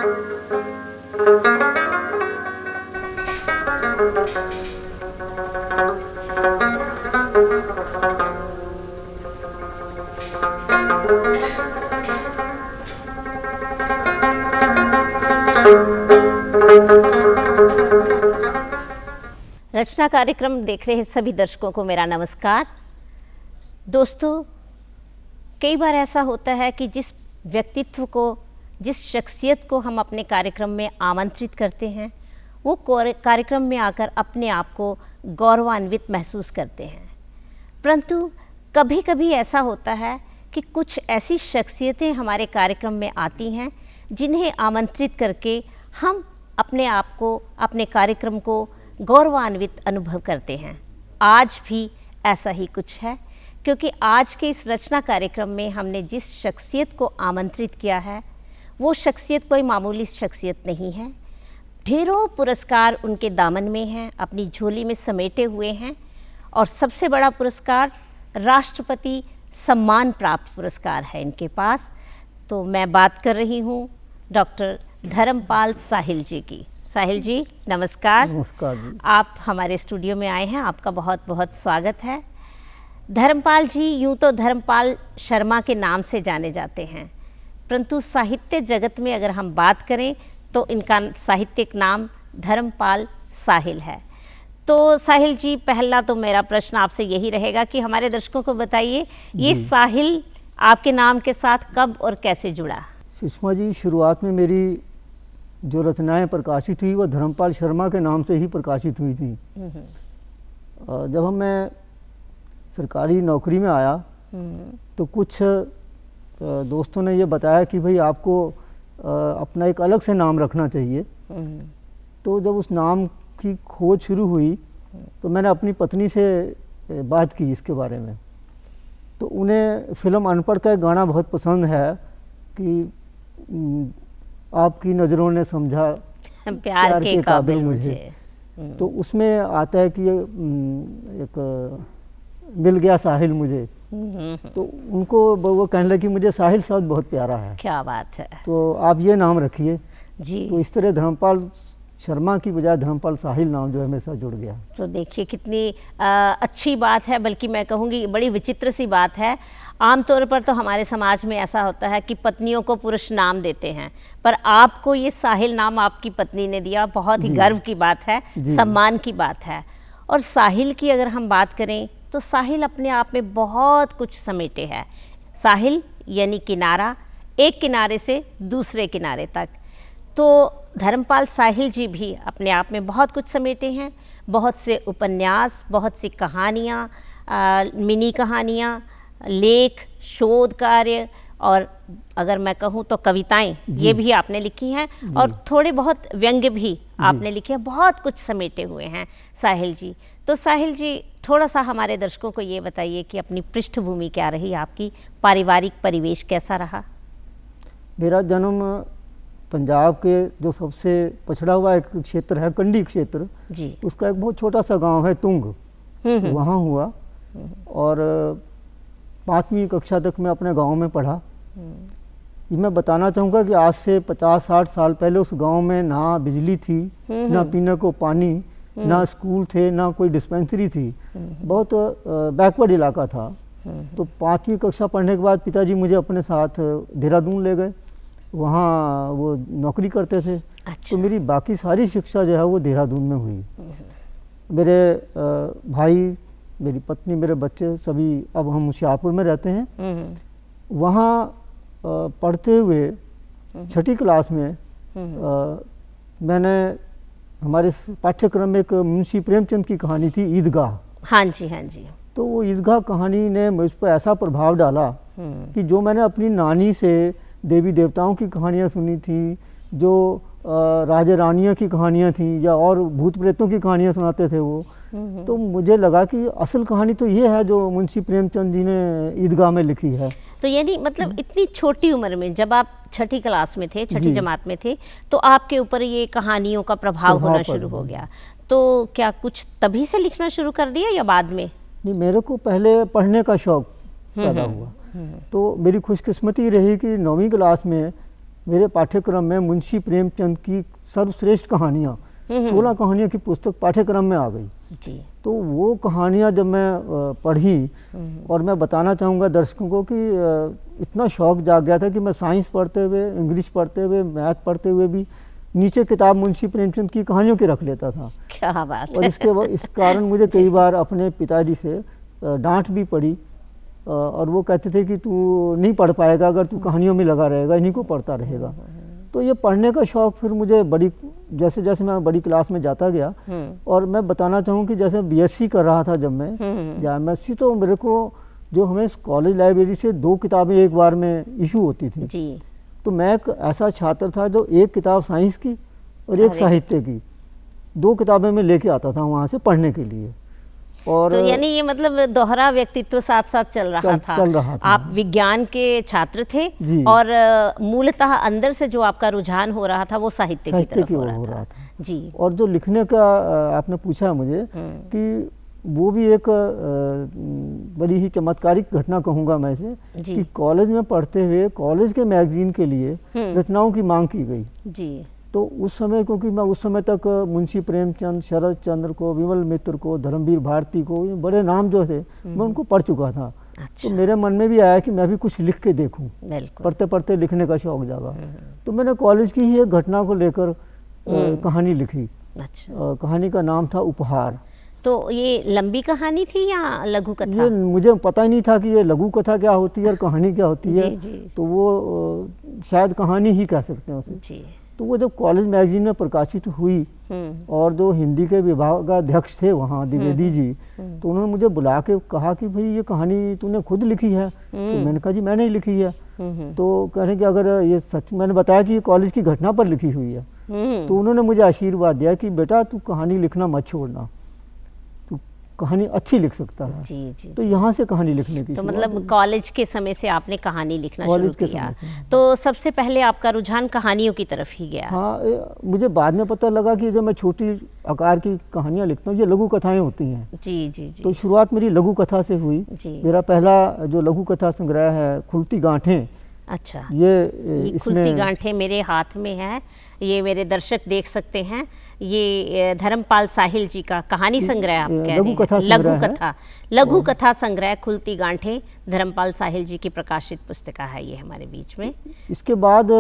रचना कार्यक्रम देख रहे सभी दर्शकों को मेरा नमस्कार। दोस्तों, कई बार ऐसा होता है कि जिस व्यक्तित्व को, जिस शख्सियत को हम अपने कार्यक्रम में आमंत्रित करते हैं, वो कार्यक्रम में आकर अपने आप को गौरवान्वित महसूस करते हैं। परंतु कभी कभी ऐसा होता है कि कुछ ऐसी शख्सियतें हमारे कार्यक्रम में आती हैं जिन्हें आमंत्रित करके हम अपने आप को, अपने कार्यक्रम को गौरवान्वित अनुभव करते हैं। आज भी ऐसा ही कुछ है, क्योंकि आज के इस रचना कार्यक्रम में हमने जिस शख्सियत को आमंत्रित किया है वो शख्सियत कोई मामूली शख्सियत नहीं है। ढेरों पुरस्कार उनके दामन में हैं, अपनी झोली में समेटे हुए हैं, और सबसे बड़ा पुरस्कार राष्ट्रपति सम्मान प्राप्त पुरस्कार है इनके पास। तो मैं बात कर रही हूँ डॉक्टर धर्मपाल साहिल जी की। साहिल जी नमस्कार। नमस्कार जी। आप हमारे स्टूडियो में आए हैं, आपका बहुत बहुत स्वागत है। धर्मपाल जी यूँ तो धर्मपाल शर्मा के नाम से जाने जाते हैं, परंतु साहित्य जगत में अगर हम बात करें तो इनका साहित्यिक नाम धर्मपाल साहिल है। तो साहिल जी, पहला तो मेरा प्रश्न आपसे यही रहेगा कि हमारे दर्शकों को बताइए ये साहिल आपके नाम के साथ कब और कैसे जुड़ा? सुषमा जी, शुरुआत में मेरी जो रचनाएं प्रकाशित हुई वह धर्मपाल शर्मा के नाम से ही प्रकाशित हुई थी। जब मैं सरकारी नौकरी में आया तो कुछ दोस्तों ने ये बताया कि भाई आपको अपना एक अलग से नाम रखना चाहिए। तो जब उस नाम की खोज शुरू हुई तो मैंने अपनी पत्नी से बात की इसके बारे में। तो उन्हें फिल्म अनपढ़ का एक गाना बहुत पसंद है कि आपकी नज़रों ने समझा प्यार के काबिल मुझे। तो उसमें आता है कि एक मिल गया साहिल मुझे। तो उनको वो कहने लगे कि मुझे साहिल शब्द बहुत प्यारा है। क्या बात है। तो आप ये नाम रखिए जी। तो इस तरह धर्मपाल शर्मा की बजाय धर्मपाल साहिल नाम जो है हमेशा जुड़ गया। तो देखिए कितनी अच्छी बात है, बल्कि मैं कहूँगी बड़ी विचित्र सी बात है। आमतौर पर तो हमारे समाज में ऐसा होता है कि पत्नियों को पुरुष नाम देते हैं, पर आपको ये साहिल नाम आपकी पत्नी ने दिया, बहुत ही गर्व की बात है, सम्मान की बात है। और साहिल की अगर हम बात करें तो साहिल अपने आप में बहुत कुछ समेटे है। साहिल यानी किनारा, एक किनारे से दूसरे किनारे तक। तो धर्मपाल साहिल जी भी अपने आप में बहुत कुछ समेटे हैं। बहुत से उपन्यास, बहुत सी कहानियाँ, मिनी कहानियाँ, लेख, शोध कार्य, और अगर मैं कहूँ तो कविताएं, ये भी आपने लिखी हैं, और थोड़े बहुत व्यंग्य भी आपने लिखे हैं। बहुत कुछ समेटे हुए हैं साहिल जी। तो साहिल जी, थोड़ा सा हमारे दर्शकों को ये बताइए कि अपनी पृष्ठभूमि क्या रही, आपकी पारिवारिक परिवेश कैसा रहा? मेरा जन्म पंजाब के जो सबसे पछड़ा हुआ एक क्षेत्र है, कंडी क्षेत्र जी, उसका एक बहुत छोटा सा गांव है तुंग, वहाँ हुआ। और 5वीं कक्षा तक मैं अपने गांव में पढ़ा। ये मैं बताना चाहूँगा कि आज से 50-60 साल पहले उस गांव में ना बिजली थी, ना पीने को पानी, ना स्कूल थे, ना कोई डिस्पेंसरी थी। बहुत बैकवर्ड इलाका था। तो 5वीं कक्षा पढ़ने के बाद पिताजी मुझे अपने साथ देहरादून ले गए। वहाँ वो नौकरी करते थे। अच्छा। तो मेरी बाकी सारी शिक्षा जो है वो देहरादून में हुई। मेरे भाई, मेरी पत्नी, मेरे बच्चे सभी अब हम होशियारपुर में रहते हैं। वहाँ पढ़ते हुए 6ठी क्लास में मैंने हमारे पाठ्यक्रम में एक मुंशी प्रेमचंद की कहानी थी, ईदगाह। हाँ जी, हाँ जी। तो वो ईदगाह कहानी ने मुझ पर ऐसा प्रभाव डाला कि जो मैंने अपनी नानी से देवी देवताओं की कहानियाँ सुनी थी, जो राजा रानियों की कहानियाँ थी, या और भूत प्रेतों की कहानियाँ सुनाते थे वो, तो मुझे लगा कि असल कहानी तो ये है जो मुंशी प्रेमचंद जी ने ईदगाह में लिखी है। तो यानी मतलब इतनी छोटी उम्र में, जब आप 6ठी क्लास में थे, 6ठी जमात में थे, तो आपके ऊपर ये कहानियों का प्रभाव होना शुरू हो गया। तो क्या कुछ तभी से लिखना शुरू कर दिया या बाद में? नहीं, मेरे को पहले पढ़ने का शौक पैदा हुआ। तो मेरी खुशकिस्मती रही कि 9वीं क्लास में मेरे पाठ्यक्रम में मुंशी प्रेमचंद की सर्वश्रेष्ठ कहानियाँ 16 कहानियों की पुस्तक पाठ्यक्रम में आ गई जी। तो वो कहानियाँ जब मैं पढ़ी और मैं बताना चाहूँगा दर्शकों को कि इतना शौक जाग गया था कि मैं साइंस पढ़ते हुए, इंग्लिश पढ़ते हुए, मैथ पढ़ते हुए भी नीचे किताब मुंशी प्रेमचंद की कहानियों की रख लेता था। क्या बात है। और इस कारण मुझे कई बार अपने पिताजी से डांट भी पड़ी और वो कहते थे कि तू नहीं पढ़ पाएगा अगर तू कहानियों में लगा रहेगा, इन्हीं को पढ़ता रहेगा। तो ये पढ़ने का शौक़ फिर मुझे जैसे जैसे मैं बड़ी क्लास में जाता गया और मैं बताना चाहूँ कि जैसे बीएससी कर रहा था जब मैं या एमएससी, तो मेरे को जो हमें कॉलेज लाइब्रेरी से 2 किताबें एक बार में इशू होती थी जी। तो मैं एक ऐसा छात्र था जो एक किताब साइंस की और एक साहित्य की 2 किताबें मैं लेके आता था वहाँ से पढ़ने के लिए। और तो यानी ये मतलब दोहरा व्यक्तित्व साथ साथ चल रहा था। आप विज्ञान के छात्र थे और मूलतः अंदर से जो आपका रुझान हो रहा था वो साहित्य की तरफ हो रहा था जी। और जो लिखने का आपने पूछा मुझे कि वो भी एक बड़ी ही चमत्कारिक घटना कहूँगा मैं इसे कि कॉलेज में पढ़ते हुए कॉलेज के मैगजीन के लिए रचनाओं की मांग की गई जी। तो उस समय, क्योंकि मैं उस समय तक मुंशी प्रेमचंद, शरद चंद्र को, विमल मित्र को, धर्मवीर भारती को, बड़े नाम जो थे मैं उनको पढ़ चुका था। अच्छा। तो मेरे मन में भी आया कि मैं भी कुछ लिख के देखूं। पढ़ते पढ़ते लिखने का शौक जागा। तो मैंने कॉलेज की ही एक घटना को लेकर कहानी लिखी। अच्छा। कहानी का नाम था उपहार। तो ये लंबी कहानी थी या लघु कथा? ये मुझे पता ही नहीं था कि ये लघु कथा क्या होती है और कहानी क्या होती है। तो वो शायद कहानी ही कह सकते हैं उसे। तो वो जब कॉलेज मैगजीन में प्रकाशित हुई और जो हिंदी के विभागाध्यक्ष थे वहाँ द्विवेदी जी, तो उन्होंने मुझे बुला के कहा कि भाई ये कहानी तूने खुद लिखी है? तो मैंने कहा जी मैंने ही लिखी है। तो कह रहे कि अगर ये सच, मैंने बताया कि ये कॉलेज की घटना पर लिखी हुई है। तो उन्होंने मुझे आशीर्वाद दिया कि बेटा तू कहानी लिखना मत छोड़ना, कहानी अच्छी लिख सकता है जी। तो यहाँ से कहानी लिखने की तो मतलब कॉलेज के समय से आपने कहानी लिखना शुरू किया। तो सबसे पहले आपका रुझान कहानियों की तरफ ही गया? हाँ, मुझे बाद में पता लगा कि जो मैं छोटी आकार की कहानियाँ लिखता हूँ ये लघु कथाएं होती हैं जी जी जी। तो शुरुआत मेरी लघु कथा से हुई। मेरा पहला जो लघु कथा संग्रह है खुलती गांठें। अच्छा। ये खुलती गांठें मेरे हाथ में है, ये मेरे दर्शक देख सकते हैं। ये धर्मपाल साहिल जी का कहानी संग्रह आप कह रहे हैं, लघु कथा संग्रह खुलती गांठें, धर्मपाल साहिल जी की प्रकाशित पुस्तिका है ये हमारे बीच में। इसके बाद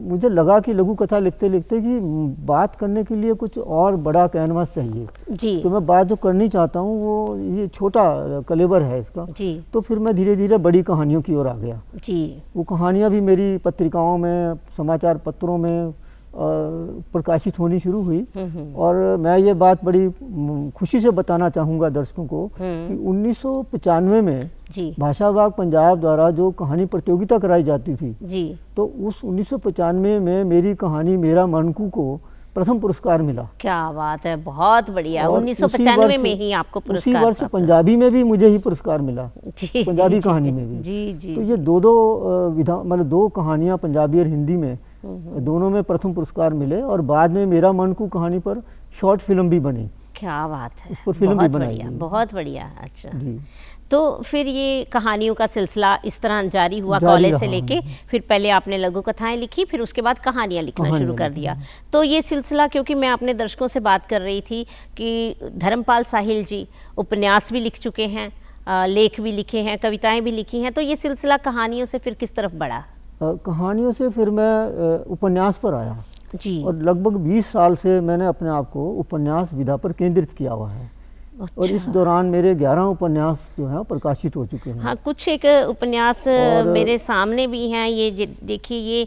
मुझे लगा कि लघु कथा लिखते लिखते कि बात करने के लिए कुछ और बड़ा कैनवास चाहिए जी। तो मैं बात जो करनी चाहता हूँ वो ये छोटा कलेवर है इसका जी। तो फिर मैं धीरे धीरे बड़ी कहानियों की ओर आ गया जी। वो कहानियाँ भी मेरी पत्रिकाओं में, समाचार पत्रों में प्रकाशित होनी शुरू हुई। और मैं ये बात बड़ी खुशी से बताना चाहूँगा दर्शकों को कि 1995 में भाषा विभाग पंजाब द्वारा जो कहानी प्रतियोगिता कराई जाती थी जी। तो उस 1995 में मेरी कहानी मेरा मनकू को प्रथम पुरस्कार मिला। क्या बात है, बहुत बढ़िया। 1995 में ही आपको पुरस्कार। उसी वर्ष पंजाबी में भी मुझे ही पुरस्कार मिला जी, पंजाबी कहानी में भी जी जी। तो ये मतलब 2 कहानियाँ पंजाबी और हिंदी में दोनों में प्रथम पुरस्कार मिले और बाद में मेरा मनकू कहानी पर शॉर्ट फिल्म भी बनी। क्या बात है, उस पर फिल्म भी बनाई, बहुत बढ़िया। अच्छा जी। तो फिर ये कहानियों का सिलसिला इस तरह जारी हुआ कॉलेज से लेके, फिर पहले आपने लघु कथाएं लिखी, फिर उसके बाद कहानियां लिखना शुरू कर दिया। तो ये सिलसिला, क्योंकि मैं अपने दर्शकों से बात कर रही थी कि धर्मपाल साहिल जी उपन्यास भी लिख चुके हैं, लेख भी लिखे हैं, कविताएं भी लिखी हैं, तो ये सिलसिला कहानियों से फिर किस तरफ बढ़ा? कहानियों से फिर मैं उपन्यास पर आया जी। और लगभग 20 साल से मैंने अपने आप को उपन्यास विधा पर केंद्रित किया हुआ है। अच्छा। और इस दौरान मेरे 11 उपन्यास जो हैं प्रकाशित हो चुके हैं। हाँ, कुछ एक उपन्यास मेरे सामने भी हैं। ये देखिए, ये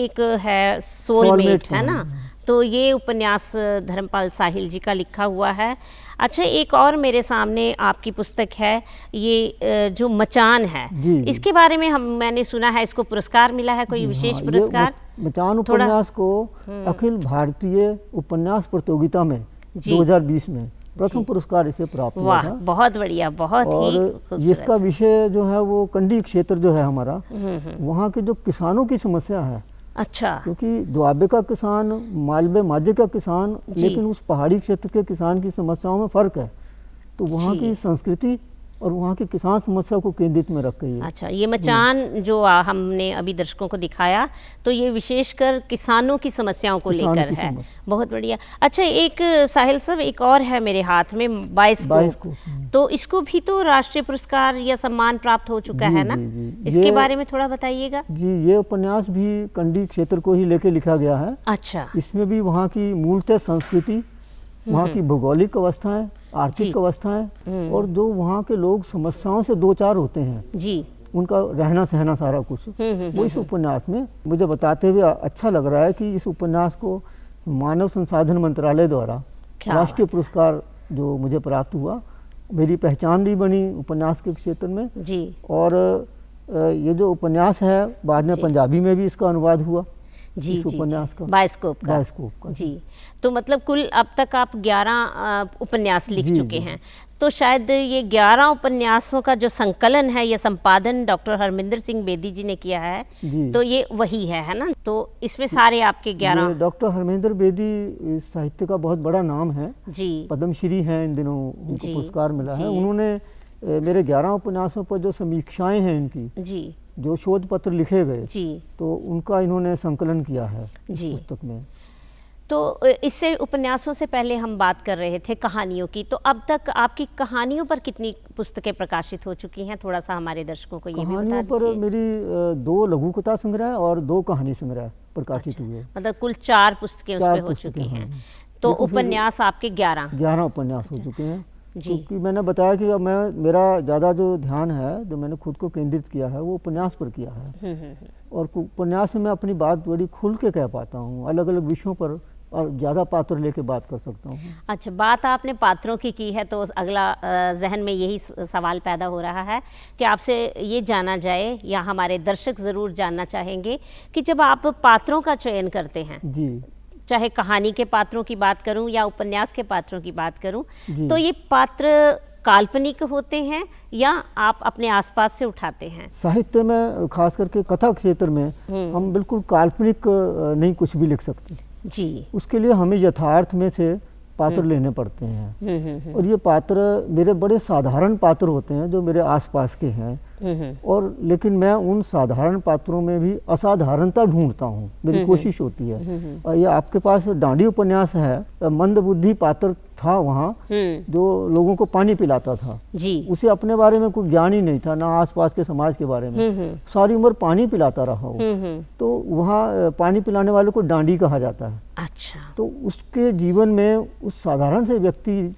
एक है सोलमेट है ना, तो ये उपन्यास धर्मपाल साहिल जी का लिखा हुआ है। अच्छा, एक और मेरे सामने आपकी पुस्तक है, ये जो मचान है, इसके बारे में मैंने सुना है इसको पुरस्कार मिला है, कोई विशेष पुरस्कार? मचान उपन्यास को अखिल भारतीय उपन्यास प्रतियोगिता में 2020 में प्रथम पुरस्कार इसे प्राप्त हुआ था। बहुत बढ़िया, बहुत ही। और इसका विषय जो है वो कंडी क्षेत्र जो है हमारा, वहाँ के जो किसानों की समस्या है। अच्छा। क्योंकि दुआबे का किसान, मालवे माझे का किसान, लेकिन उस पहाड़ी क्षेत्र के किसान की समस्याओं में फ़र्क है। तो वहाँ की संस्कृति और वहाँ की किसान समस्या को केंद्रित में रख के ये। अच्छा, ये मचान जो हमने अभी दर्शकों को दिखाया तो ये विशेषकर किसानों की समस्याओं को लेकर है। बहुत बढ़िया। अच्छा, एक साहिल साहब, एक और है मेरे हाथ में बाइस्कोप, तो इसको भी तो राष्ट्रीय पुरस्कार या सम्मान प्राप्त हो चुका है ना? इसके बारे में थोड़ा बताइएगा। जी, ये उपन्यास भी कंडी क्षेत्र को ही लेके लिखा गया है। अच्छा। इसमें भी वहाँ की मूलतः संस्कृति, वहाँ की भौगोलिक अवस्थाएं, आर्थिक अवस्थाएं और जो वहाँ के लोग समस्याओं से दो चार होते हैं जी, उनका रहना सहना सारा कुछ वो इस उपन्यास में मुझे बताते हुए अच्छा लग रहा है कि इस उपन्यास को मानव संसाधन मंत्रालय द्वारा राष्ट्रीय पुरस्कार जो मुझे प्राप्त हुआ, मेरी पहचान भी बनी उपन्यास के क्षेत्र में जी। और ये जो उपन्यास है बाद में पंजाबी में भी इसका अनुवाद हुआ जी, इस उपन्यास का, बाइस्कोप का जी। तो मतलब कुल अब तक आप 11 उपन्यास लिख चुके हैं, तो शायद ये 11 उपन्यासों का जो संकलन है या संपादन डॉक्टर हरमिंदर सिंह बेदी जी ने किया है, तो ये वही है ना? तो इसमें सारे आपके 11। डॉक्टर हरमिंदर बेदी साहित्य का बहुत बड़ा नाम है जी, पद्मश्री हैं, इन दिनों उनको पुरस्कार मिला है। उन्होंने मेरे 11 उपन्यासों पर जो समीक्षाएं हैं इनकी जी, जो शोध पत्र लिखे गए जी, तो उनका इन्होंने संकलन किया है जी पुस्तक में। तो इससे उपन्यासों से पहले हम बात कर रहे थे कहानियों की, तो अब तक आपकी कहानियों पर कितनी पुस्तकें प्रकाशित हो चुकी हैं? थोड़ा सा हमारे दर्शकों को ये भी बता दीजिए। कहानियों पर मेरी 2 लघु कथा संग्रह और 2 कहानी संग्रह प्रकाशित हुए। मतलब कुल 4 पुस्तकें उसमें हो चुकी हैं। तो उपन्यास आपके 11 उपन्यास हो चुके हैं। क्योंकि मैंने बताया कि अब मेरा ज़्यादा जो ध्यान है, जो मैंने खुद को केंद्रित किया है, वो उपन्यास पर किया है। और उपन्यास में मैं अपनी बात बड़ी खुल के कह पाता हूँ, अलग अलग विषयों पर और ज़्यादा पात्र लेके बात कर सकता हूँ। अच्छा, बात आपने पात्रों की है तो अगला जहन में यही सवाल पैदा हो रहा है कि आपसे ये जाना जाए, या हमारे दर्शक ज़रूर जानना चाहेंगे कि जब आप पात्रों का चयन करते हैं जी, चाहे कहानी के पात्रों की बात करूं या उपन्यास के पात्रों की बात करूं, तो ये पात्र काल्पनिक होते हैं या आप अपने आसपास से उठाते हैं? साहित्य में खास करके कथा क्षेत्र में हम बिल्कुल काल्पनिक नहीं कुछ भी लिख सकते जी। उसके लिए हमें यथार्थ में से पात्र लेने पड़ते हैं। और ये पात्र मेरे बड़े साधारण पात्र होते हैं जो मेरे आसपास के हैं, और लेकिन मैं उन साधारण पात्रों में भी असाधारणता ढूंढता हूँ, मेरी कोशिश होती है। और ये आपके पास डांडी उपन्यास है, मंदबुद्धि पात्र था वहाँ जो लोगों को पानी पिलाता था जी। उसे अपने बारे में कोई ज्ञान ही नहीं था, ना आसपास के समाज के बारे में, सारी उम्र पानी पिलाता रहा वो। तो वहाँ पानी पिलाने वाले को डांडी कहा जाता है। अच्छा। तो उसके जीवन में उस साधारण से व्यक्ति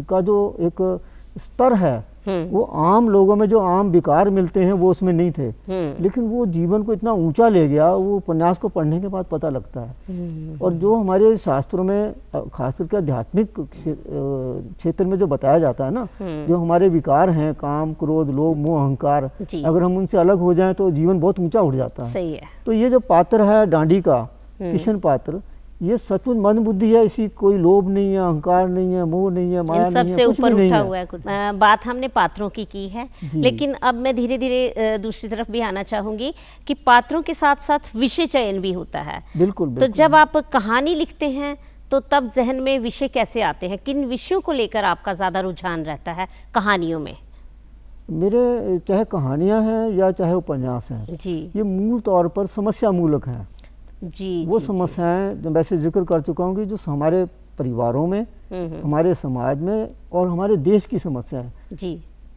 का जो एक स्तर है, वो आम लोगों में जो आम विकार मिलते हैं वो उसमें नहीं थे, लेकिन वो जीवन को इतना ऊंचा ले गया, वो उपन्यास को पढ़ने के बाद पता लगता है। और जो हमारे शास्त्रों में खास करके आध्यात्मिक क्षेत्र में जो बताया जाता है ना, जो हमारे विकार हैं, काम, क्रोध, लोभ, मोह, अहंकार, अगर हम उनसे अलग हो जाएं तो जीवन बहुत ऊंचा उठ जाता है। सही है। तो ये जो पात्र है डांडी का, किशन पात्र, ये सचमुच मन बुद्धि है, इसी कोई लोभ नहीं है, अहंकार नहीं है, मोह नहीं है, माया नहीं है, कुछ भी नहीं है। हुआ है कुछ। बात हमने पात्रों की है, लेकिन अब मैं धीरे धीरे दूसरी तरफ भी आना चाहूंगी कि पात्रों के साथ साथ विषय चयन भी होता है। बिल्कुल। तो जब आप कहानी लिखते हैं तो तब जहन में विषय कैसे आते हैं? किन विषयों को लेकर आपका ज़्यादा रुझान रहता है कहानियों में? मेरे चाहे कहानियाँ हैं या चाहे उपन्यास हैं जी, ये मूल तौर पर समस्या मूलक हैं। जी, वो समस्याएं जो वैसे जिक्र कर चुका हूँ कि जो हमारे परिवारों में, हमारे समाज में और हमारे देश की समस्याएं जी,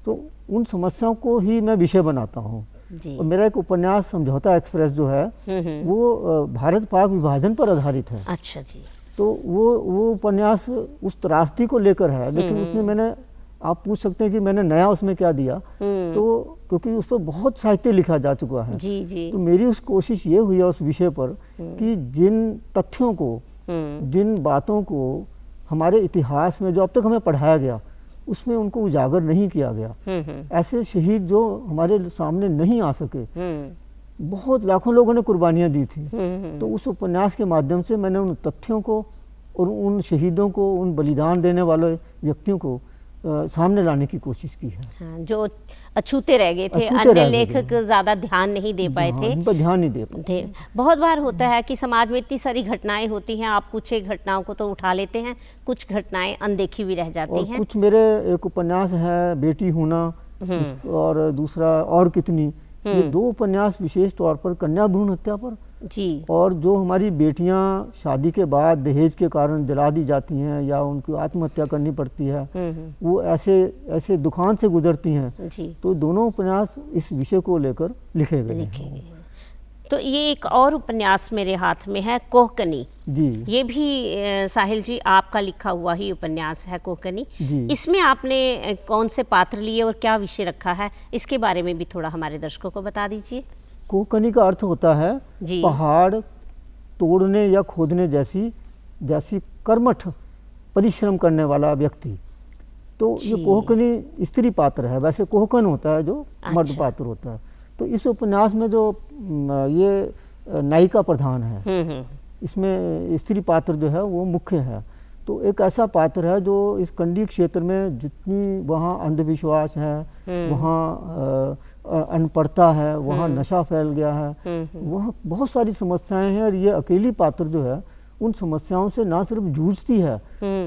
तो उन समस्याओं को ही मैं विषय बनाता हूँ। और मेरा एक उपन्यास समझौता एक्सप्रेस जो है वो भारत पाक विभाजन पर आधारित है। अच्छा जी। तो वो उपन्यास उस त्रासदी को लेकर है, लेकिन उसमें मैंने, आप पूछ सकते हैं कि मैंने नया उसमें क्या दिया, तो क्योंकि उस पर बहुत साहित्य लिखा जा चुका है। जी, जी। तो मेरी उस कोशिश ये हुई है उस विषय पर कि जिन तथ्यों को, जिन बातों को हमारे इतिहास में जो अब तक हमें पढ़ाया गया उसमें उनको उजागर नहीं किया गया, ऐसे शहीद जो हमारे सामने नहीं आ सके, बहुत लाखों लोगों ने कुर्बानियाँ दी थी। तो उस उपन्यास के माध्यम से मैंने उन तथ्यों को और उन शहीदों को, उन बलिदान देने वाले व्यक्तियों को सामने लाने की कोशिश की है। हाँ, जो अछूते रह गए थे, अन्य लेखक ज़्यादा ध्यान नहीं दे पाए थे, उन पर ध्यान नहीं दे पाए। बहुत बार होता है कि समाज में इतनी सारी घटनाएं होती हैं, आप कुछ एक घटनाओं को तो उठा लेते हैं, कुछ घटनाएं अनदेखी भी रह जाती हैं। कुछ मेरे एक उपन्यास है बेटी होना, और दूसरा और कितनी, ये 2 उपन्यास विशेष तौर पर कन्या भ्रूण हत्या पर जी, और जो हमारी बेटियां शादी के बाद दहेज के कारण जला दी जाती हैं या उनको आत्महत्या करनी पड़ती है, वो ऐसे दुखान से गुजरती हैं जी। तो दोनों उपन्यास इस विषय को लेकर लिखे गए हैं। तो ये एक और उपन्यास मेरे हाथ में है, कोहकनी जी। ये भी साहिल जी आपका लिखा हुआ ही उपन्यास है, कोहकनी जी। इसमें आपने कौन से पात्र लिए और क्या विषय रखा है, इसके बारे में भी थोड़ा हमारे दर्शकों को बता दीजिए। कोहकनी का अर्थ होता है पहाड़ तोड़ने या खोदने जैसी कर्मठ परिश्रम करने वाला व्यक्ति। तो ये कोहकनी स्त्री पात्र है, वैसे कोहकन होता है जो मर्द पात्र होता है। तो इस उपन्यास में जो ये नायिका प्रधान है, इसमें स्त्री पात्र जो है वो मुख्य है। तो एक ऐसा पात्र है जो इस कंडी क्षेत्र में जितनी वहाँ अंधविश्वास है, वहाँ अनपढ़ता है, वहाँ नशा फैल गया है, वहाँ बहुत सारी समस्याएं हैं। और ये अकेली पात्र जो है उन समस्याओं से ना सिर्फ जूझती है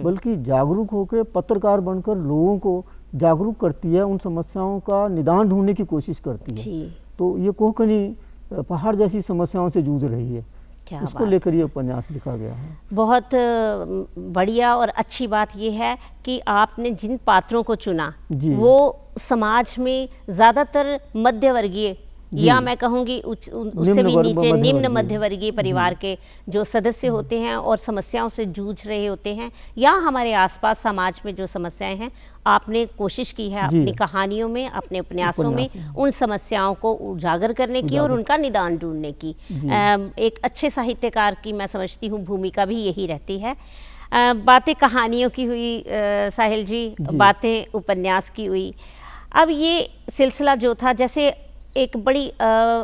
बल्कि जागरूक होकर पत्रकार बनकर लोगों को जागरूक करती है, उन समस्याओं का निदान ढूंढने की कोशिश करती है। तो ये कोहकनी पहाड़ जैसी समस्याओं से जूझ रही है, उसको लेकर ये उपन्यास लिखा गया है। बहुत बढ़िया और अच्छी बात ये है कि आपने जिन पात्रों को चुना वो समाज में ज़्यादातर मध्यवर्गीय या मैं कहूँगी उससे भी नीचे निम्न मध्यवर्गीय परिवार के जो सदस्य होते हैं और समस्याओं से जूझ रहे होते हैं, या हमारे आसपास समाज में जो समस्याएं हैं, आपने कोशिश की है अपनी कहानियों में, अपने उपन्यासों में उन समस्याओं को उजागर करने की और उनका निदान ढूंढने की। एक अच्छे साहित्यकार की मैं समझती हूँ भूमिका भी यही रहती है। बातें कहानियों की हुई साहिल जी, बातें उपन्यास की हुई। अब ये सिलसिला जो था, जैसे एक बड़ी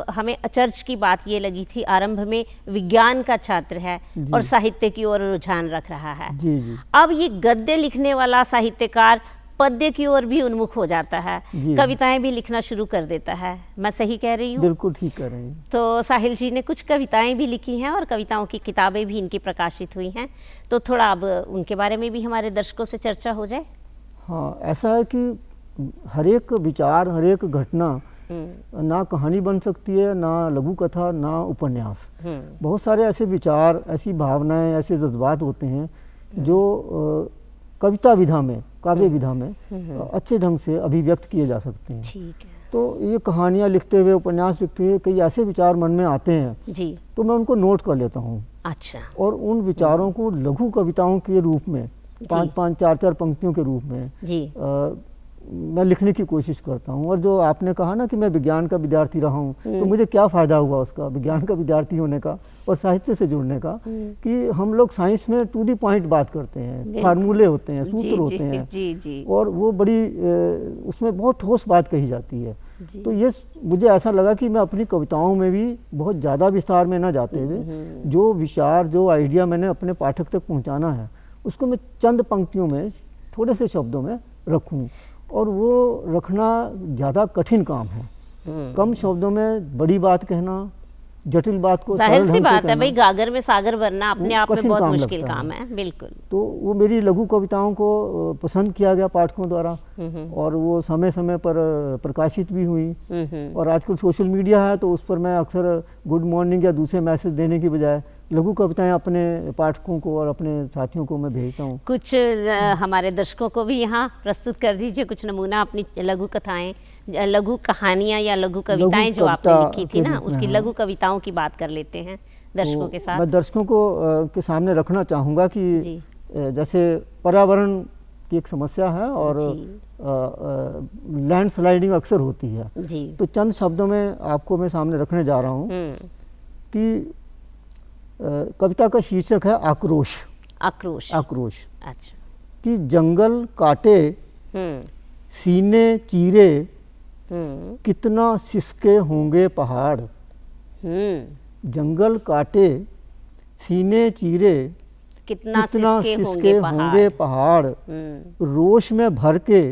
हमें अचरज की बात ये लगी थी, आरंभ में विज्ञान का छात्र है और साहित्य की ओर रुझान रख रहा है। जी। अब ये गद्य लिखने वाला साहित्यकार पद्य की ओर भी उन्मुख हो जाता है, कविताएं भी लिखना शुरू कर देता है। मैं सही कह रही हूँ? बिल्कुल ठीक कह रही हूँ। तो साहिल जी ने कुछ कविताएं भी लिखी हैं और कविताओं की किताबें भी इनकी प्रकाशित हुई हैं, तो थोड़ा अब उनके बारे में भी हमारे दर्शकों से चर्चा हो जाए। हाँ, ऐसा है कि हर एक विचार, हर एक घटना ना कहानी बन सकती है, ना लघु कथा, ना उपन्यास। बहुत सारे ऐसे विचार, ऐसी भावनाएं, ऐसे जज्बात होते हैं जो कविता विधा में, काव्य विधा में अच्छे ढंग से अभिव्यक्त किए जा सकते हैं। ठीक है। तो ये कहानियाँ लिखते हुए, उपन्यास लिखते हुए कई ऐसे विचार मन में आते हैं जी, तो मैं उनको नोट कर लेता हूँ। अच्छा। और उन विचारों को लघु कविताओं के रूप में 5-5, 4-4 पंक्तियों के रूप में जी मैं लिखने की कोशिश करता हूँ। और जो आपने कहा ना कि मैं विज्ञान का विद्यार्थी रहा हूँ, तो मुझे क्या फ़ायदा हुआ उसका, विज्ञान का विद्यार्थी होने का और साहित्य से जुड़ने का, कि हम लोग साइंस में टू दी पॉइंट बात करते हैं, फार्मूले होते हैं, सूत्र होते हैं, और वो बड़ी उसमें बहुत ठोस बात कही जाती है। तो ये मुझे ऐसा लगा कि मैं अपनी कविताओं में भी बहुत ज़्यादा विस्तार में ना जाते हुए जो विचार, जो आइडिया मैंने अपने पाठक तक पहुँचाना है, उसको मैं चंद पंक्तियों में, थोड़े से शब्दों में रखूँ। और वो रखना ज़्यादा कठिन काम है। कम शब्दों में बड़ी बात कहना, जटिल बात को जाहिर सी बात है भाई, गागर में सागर भरना अपने आप में बहुत मुश्किल काम है। बिल्कुल। तो वो मेरी लघु कविताओं को पसंद किया गया पाठकों द्वारा, और वो समय समय पर प्रकाशित भी हुई। और आजकल सोशल मीडिया है तो उस पर मैं अक्सर गुड मॉर्निंग या दूसरे मैसेज देने की बजाय लघु कविताएं अपने पाठकों को और अपने साथियों को मैं भेजता हूँ। कुछ हमारे दर्शकों को भी यहाँ प्रस्तुत कर दीजिए कुछ नमूना अपनी लघु कथाएं, लघु कहानियाँ या लघु कविताएं जो आपने लिखी थी ना, उसकी लघु कविताओं की बात कर लेते हैं दर्शकों के साथ। मैं दर्शकों को के सामने रखना चाहूँगा कि जैसे पर्यावरण की एक समस्या है और लैंड स्लाइडिंग अक्सर होती है, तो चंद शब्दों में आपको मैं सामने रखने जा रहा हूँ कि कविता का शीर्षक है आक्रोश। आक्रोश। आक्रोश। अच्छा। कि जंगल काटे, सीने चीरे, कितना सिसके होंगे पहाड़। जंगल काटे, सीने चीरे, कितना सिसके होंगे पहाड़। रोश में भर के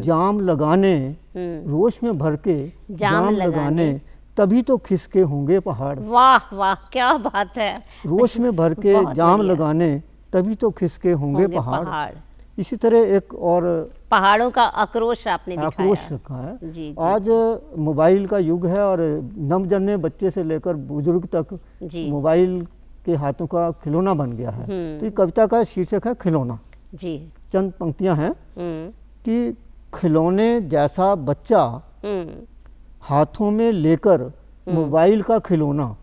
जाम लगाने, रोश में भर के जाम लगाने, तभी तो खिसके होंगे पहाड़। वाह वाह, क्या बात है। रोश में भर के जाम लगाने, तभी तो खिसके होंगे पहाड़। इसी तरह एक और पहाड़ों का आक्रोश आपने दिखाया। आक्रोश रखा है। जी, जी, आज मोबाइल का युग है और नवजन्मे बच्चे से लेकर बुजुर्ग तक मोबाइल के हाथों का खिलौना बन गया है। तो ये कविता का शीर्षक है खिलौना। जी। चंद पंक्तियां हैं कि खिलौने जैसा बच्चा हाथों में लेकर मोबाइल का खिलौना,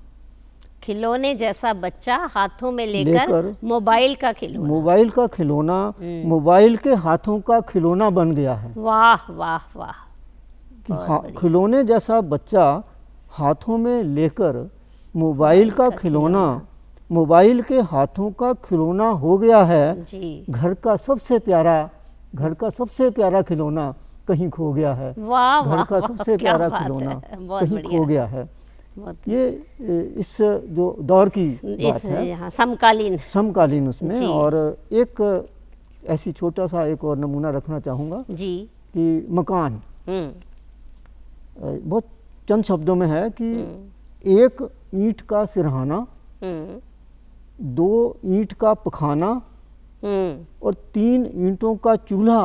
खिलौने जैसा बच्चा हाथों में लेकर मोबाइल का खिलौना, मोबाइल का खिलौना मोबाइल के हाथों का खिलौना बन गया है। वाह वाह वाह। खिलौने जैसा बच्चा हाथों में लेकर मोबाइल का खिलौना मोबाइल के हाथों का खिलौना हो गया है। घर का सबसे प्यारा खिलौना कहीं खो गया है। घर का सबसे प्यारा खिलौना कहीं खो गया है। ये इस जो दौर की बात है, समकालीन उसमें। और एक ऐसी छोटा सा एक और नमूना रखना चाहूँगा कि मकान बहुत चंद शब्दों में है कि एक ईंट का सिरहाना, 2 ईंट का पखाना और 3 ईंटों का चूल्हा।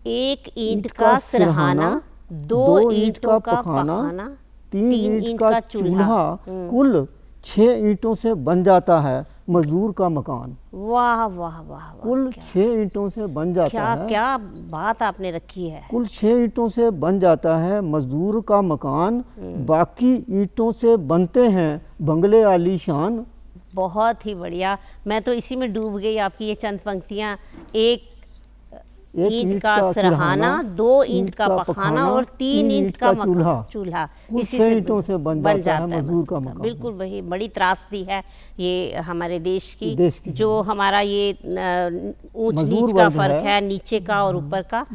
एक ईंट का सिरहाना, 2 ईंट का पखाना, 3 ईंट का चूल्हा, कुल 6 ईंटों से बन जाता है मजदूर का मकान। वाह वाह वाह। कुल 6 ईंटों से बन जाता है। क्या बात आपने रखी है। कुल 6 ईंटों से बन जाता है मजदूर का मकान, बाकी ईंटों से बनते हैं बंगले आलीशान। बहुत ही बढ़िया। मैं तो इसी में डूब गई, आपकी ये चंद पंक्तियाँ। एक ईंट का सिरहाना, 2 ईंट का पखाना और 3 ईंट का चूल्हा, इसी 6 ईंटों से बन जाता है मजदूर का मकान। बिल्कुल वही। बड़ी त्रासदी है ये हमारे देश की जो हमारा ये ऊंच नीच का फर्क है, नीचे का और ऊपर का।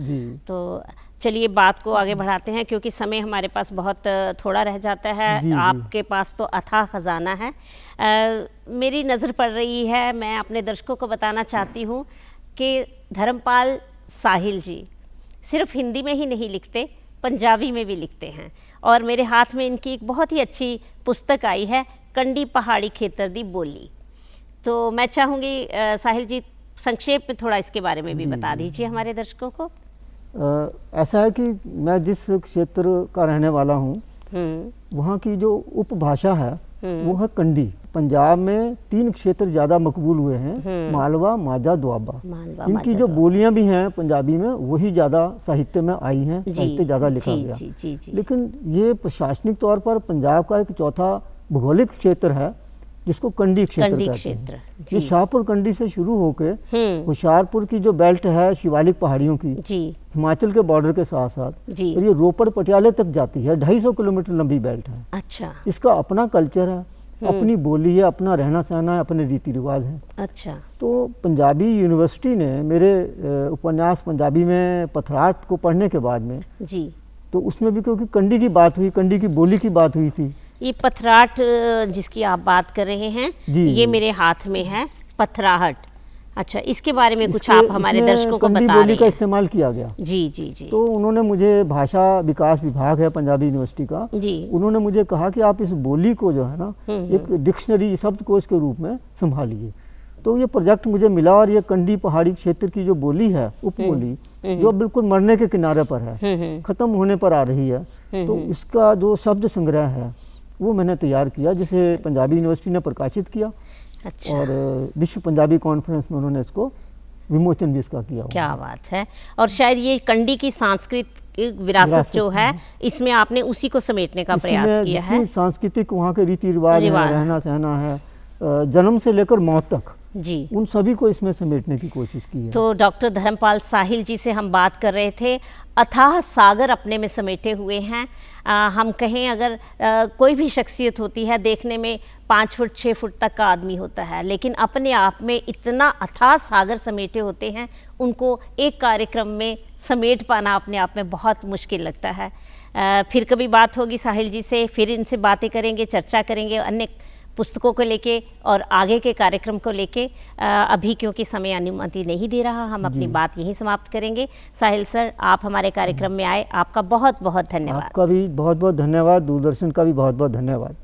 तो चलिए बात को आगे बढ़ाते हैं क्योंकि समय हमारे पास बहुत थोड़ा रह जाता है। आपके पास तो अथाह खजाना है। मेरी नज़र पड़ रही है, मैं अपने दर्शकों को बताना चाहती हूँ कि धर्मपाल साहिल जी सिर्फ हिंदी में ही नहीं लिखते, पंजाबी में भी लिखते हैं। और मेरे हाथ में इनकी एक बहुत ही अच्छी पुस्तक आई है, कंडी पहाड़ी खेतर दी बोली। तो मैं चाहूँगी साहिल जी संक्षेप में थोड़ा इसके बारे में भी बता दीजिए हमारे दर्शकों को। ऐसा है कि मैं जिस क्षेत्र का रहने वाला हूँ वहाँ की जो उपभाषा है वो है कंडी। पंजाब में 3 क्षेत्र ज़्यादा मकबूल हुए हैं, मालवा, माझा, दोआबा। इनकी जो बोलियां भी हैं पंजाबी में वही ज़्यादा साहित्य में आई हैं, साहित्य ज़्यादा लिखा गया। लेकिन ये प्रशासनिक तौर पर पंजाब का एक चौथा भौगोलिक क्षेत्र है जिसको कंडी क्षेत्र कहते हैं। ये शाहपुर कंडी से शुरू होकर होशियारपुर की जो बेल्ट है शिवालिक पहाड़ियों की, हिमाचल के बॉर्डर के साथ साथ, और ये रोपड़ पटियाले तक जाती है। 250 किलोमीटर लंबी बेल्ट है। अच्छा। इसका अपना कल्चर है, अपनी बोली है, अपना रहना सहना है, अपने रीति रिवाज हैं। अच्छा। तो पंजाबी यूनिवर्सिटी ने मेरे उपन्यास पंजाबी में पथराट को पढ़ने के बाद में तो उसमें भी क्योंकि कंडी की बात हुई, कंडी की बोली की बात हुई थी। ये पथराट जिसकी आप बात कर रहे हैं ये मेरे हाथ में है, पथराहट। अच्छा, इसके बारे में कुछ आप हमारे दर्शकों को बता रहे हैं। बोली का इस्तेमाल किया गया। जी। तो उन्होंने मुझे, भाषा विकास विभाग है पंजाबी यूनिवर्सिटी का, उन्होंने मुझे कहा कि आप इस बोली को जो है ना एक डिक्शनरी शब्दकोश के रूप में संभालिए। तो ये प्रोजेक्ट मुझे मिला और ये कंडी पहाड़ी क्षेत्र की जो बोली है, उपबोली, जो बिल्कुल मरने के किनारे पर है, खत्म होने पर आ रही है, तो इसका जो शब्द संग्रह है वो मैंने तैयार किया, जिसे पंजाबी यूनिवर्सिटी ने प्रकाशित किया। अच्छा। और विश्व पंजाबी कॉन्फ्रेंस में उन्होंने इसको विमोचन भी इसका किया। क्या बात है। और शायद ये कंडी की सांस्कृतिक विरासत जो है इसमें आपने उसी को समेटने का प्रयास किया है। सांस्कृतिक वहाँ के रीति रिवाज है, रहना सहना है, जन्म से लेकर मौत तक, उन सभी को इसमें समेटने की कोशिश की है। तो डॉक्टर धर्मपाल साहिल जी से हम बात कर रहे थे, अथाह सागर अपने में समेटे हुए हैं। हम कहें अगर कोई भी शख्सियत होती है, देखने में 5 फुट 6 फुट तक का आदमी होता है, लेकिन अपने आप में इतना अथाह सागर समेटे होते हैं, उनको एक कार्यक्रम में समेट पाना अपने आप में बहुत मुश्किल लगता है। फिर कभी बात होगी साहिल जी से, फिर इनसे बातें करेंगे, चर्चा करेंगे अन्य पुस्तकों को लेके और आगे के कार्यक्रम को लेके। अभी क्योंकि समय अनुमति नहीं दे रहा, हम अपनी बात यहीं समाप्त करेंगे। साहिल सर, आप हमारे कार्यक्रम में आए, आपका बहुत बहुत धन्यवाद। आपका भी बहुत बहुत धन्यवाद, दूरदर्शन का भी बहुत बहुत धन्यवाद।